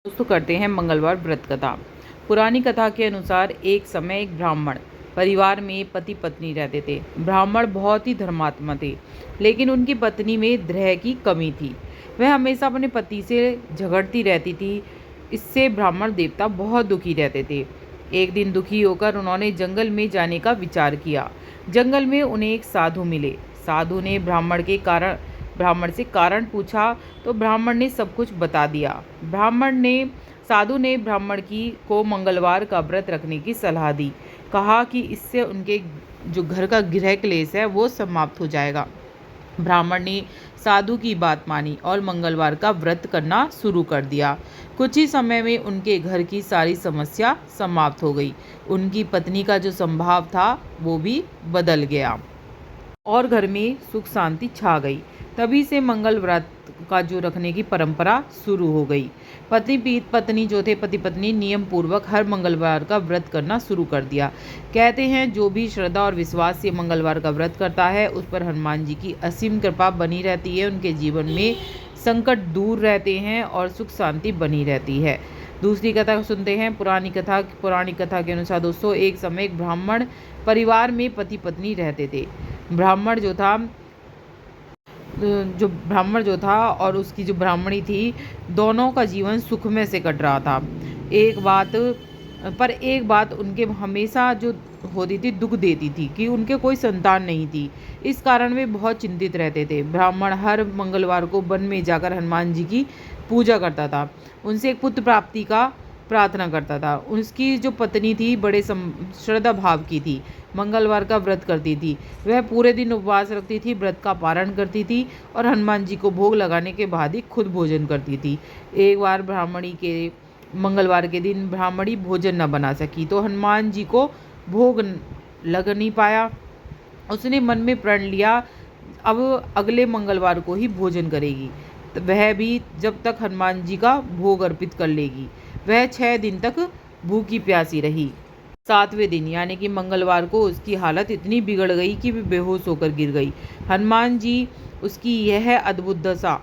दोस्तों करते हैं मंगलवार व्रत कथा। पुरानी कथा के अनुसार एक समय एक ब्राह्मण परिवार में पति पत्नी रहते थे। ब्राह्मण बहुत ही धर्मात्मा थे, लेकिन उनकी पत्नी में द्रह की कमी थी। वह हमेशा अपने पति से झगड़ती रहती थी। इससे ब्राह्मण देवता बहुत दुखी रहते थे। एक दिन दुखी होकर उन्होंने जंगल में जाने का विचार किया। जंगल में उन्हें एक साधु मिले। साधु ने ब्राह्मण से कारण पूछा तो ब्राह्मण ने सब कुछ बता दिया। साधु ने ब्राह्मण की को मंगलवार का व्रत रखने की सलाह दी। कहा कि इससे उनके जो घर का गृह क्लेश है वो समाप्त हो जाएगा। ब्राह्मण ने साधु की बात मानी और मंगलवार का व्रत करना शुरू कर दिया। कुछ ही समय में उनके घर की सारी समस्या समाप्त हो गई। उनकी पत्नी का जो स्वभाव था वो भी बदल गया और घर में सुख शांति छा गई। तभी से मंगल व्रत का जो रखने की परंपरा शुरू हो गई। पति पत्नी नियम पूर्वक हर मंगलवार का व्रत करना शुरू कर दिया। कहते हैं जो भी श्रद्धा और विश्वास से मंगलवार का व्रत करता है उस पर हनुमान जी की असीम कृपा बनी रहती है। उनके जीवन में संकट दूर रहते हैं और सुख शांति बनी रहती है। दूसरी कथा सुनते हैं। पुरानी कथा के अनुसार दोस्तों एक समय एक ब्राह्मण परिवार में पति पत्नी रहते थे। ब्राह्मण जो था और उसकी जो ब्राह्मणी थी, दोनों का जीवन सुखमय से कट रहा था। एक बात उनके हमेशा जो होती थी दुख देती थी कि उनके कोई संतान नहीं थी। इस कारण वे बहुत चिंतित रहते थे। ब्राह्मण हर मंगलवार को वन में जाकर हनुमान जी की पूजा करता था। उनसे एक पुत्र प्राप्ति का प्रार्थना करता था। उसकी जो पत्नी थी बड़े श्रद्धा भाव की थी, मंगलवार का व्रत करती थी। वह पूरे दिन उपवास रखती थी, व्रत का पारण करती थी और हनुमान जी को भोग लगाने के बाद ही खुद भोजन करती थी। एक बार मंगलवार के दिन ब्राह्मणी भोजन न बना सकी तो हनुमान जी को भोग लग नहीं पाया। उसने मन में प्रण लिया अब अगले मंगलवार को ही भोजन करेगी। वह भी जब तक हनुमान जी का भोग अर्पित कर लेगी। वह 6 दिन तक भूखी प्यासी रही। 7वें दिन यानी कि मंगलवार को उसकी हालत इतनी बिगड़ गई कि वह बेहोश होकर गिर गई। हनुमान जी उसकी यह अद्भुत दशा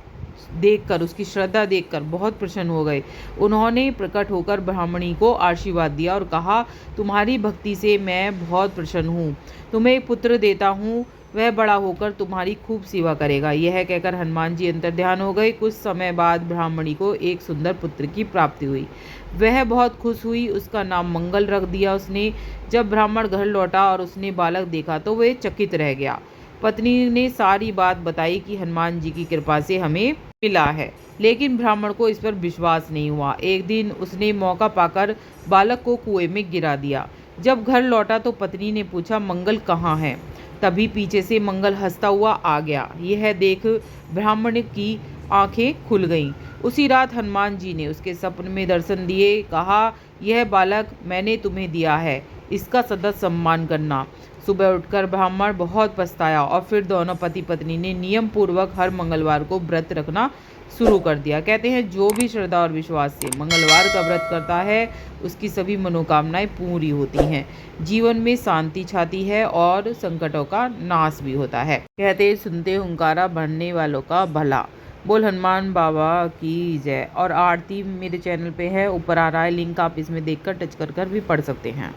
देखकर, उसकी श्रद्धा देखकर बहुत प्रसन्न हो गए। उन्होंने प्रकट होकर ब्राह्मणी को आशीर्वाद दिया और कहा, तुम्हारी भक्ति से मैं बहुत प्रसन्न हूँ। तुम्हें एक पुत्र देता हूँ, वह बड़ा होकर तुम्हारी खूब सेवा करेगा। यह कहकर हनुमान जी अंतर्ध्यान हो गए। कुछ समय बाद ब्राह्मणी को एक सुंदर पुत्र की प्राप्ति हुई। वह बहुत खुश हुई। उसका नाम मंगल रख दिया उसने। जब ब्राह्मण घर लौटा और उसने बालक देखा तो वह चकित रह गया। पत्नी ने सारी बात बताई कि हनुमान जी की कृपा से हमें मिला है, लेकिन ब्राह्मण को इस पर विश्वास नहीं हुआ। एक दिन उसने मौका पाकर बालक को कुएं में गिरा दिया। जब घर लौटा तो पत्नी ने पूछा, मंगल कहाँ है? तभी पीछे से मंगल हंसता हुआ आ गया। यह देख ब्राह्मण की आंखें खुल गईं। उसी रात हनुमान जी ने उसके सपने में दर्शन दिए। कहा, यह बालक मैंने तुम्हें दिया है, इसका सदा सम्मान करना। सुबह उठकर ब्राह्मण बहुत पछताया और फिर दोनों पति पत्नी ने नियम पूर्वक हर मंगलवार को व्रत रखना शुरू कर दिया। कहते हैं जो भी श्रद्धा और विश्वास से मंगलवार का व्रत करता है उसकी सभी मनोकामनाएं पूरी होती हैं, जीवन में शांति छाती है और संकटों का नाश भी होता है। कहते हैं सुनते हुंकारा भरने वालों का भला। बोल हनुमान बाबा की जय। और आरती मेरे चैनल पे है, ऊपर आ रहा है लिंक, आप इसमें देखकर टच कर भी पढ़ सकते हैं।